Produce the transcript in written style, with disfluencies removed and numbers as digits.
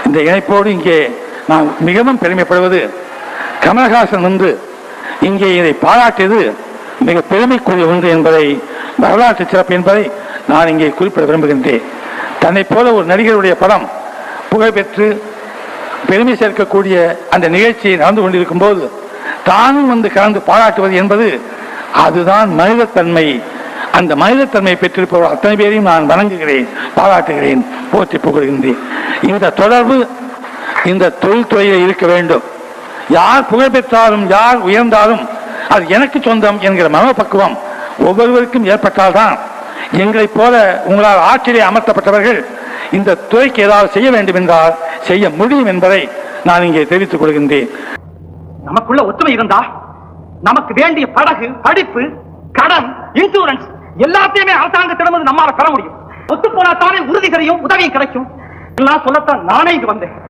இந்த இணைப்போடு இங்கே நான் மிகவும் பெருமைப்படுவது, கமலஹாசன் வந்து இங்கே இதை பாராட்டியது மிக பெருமைக்குரிய ஒன்று என்பதை, வரலாற்று சிறப்பு என்பதை நான் இங்கே குறிப்பிட விரும்புகின்றேன். தன்னை போல ஒரு நடிகருடைய படம் புகழ்பெற்று பெருமை சேர்க்கக்கூடிய அந்த நிகழ்ச்சி நடந்து கொண்டிருக்கும் போது தானும் வந்து கலந்து பாராட்டுவது என்பது அதுதான் மனிதத்தன்மை. அந்த மனிதத்தன்மையை பெற்றிருப்பவர் அத்தனை பேரையும் நான் வணங்குகிறேன், பாராட்டுகிறேன், போற்றி புகழ்கின்றேன். இந்த தொடர்பு இந்த தொழில்துறையில் இருக்க வேண்டும். யார் புகழ் பெற்றாலும் யார் உயர்ந்தாலும் அது எனக்கு சொந்தம் என்கிற மனோபக்குவம் ஒவ்வொருவருக்கும் ஏற்பட்டால்தான் எங்களைப் போல உங்களால் ஆட்சியிலே அமர்த்தப்பட்டவர்கள் இந்த துறைக்கு ஏதாவது செய்ய வேண்டும் என்றால் செய்ய முடியும் என்பதை நான் இங்கே தெரிவித்துக் கொள்கின்றேன். நமக்குள்ள ஒற்றுமை இருந்தா நமக்கு வேண்டிய படகு, படிப்பு, கடன், இன்சூரன்ஸ் எல்லாத்தையுமே அரசாங்கத்திடம் நம்மால பெற முடியும். ஒத்து போனா தானே உறுதி தெரியும், உதவியும் கிடைக்கும். எல்லாம் சொல்லத்தான் நானே இங்கு வந்தேன்.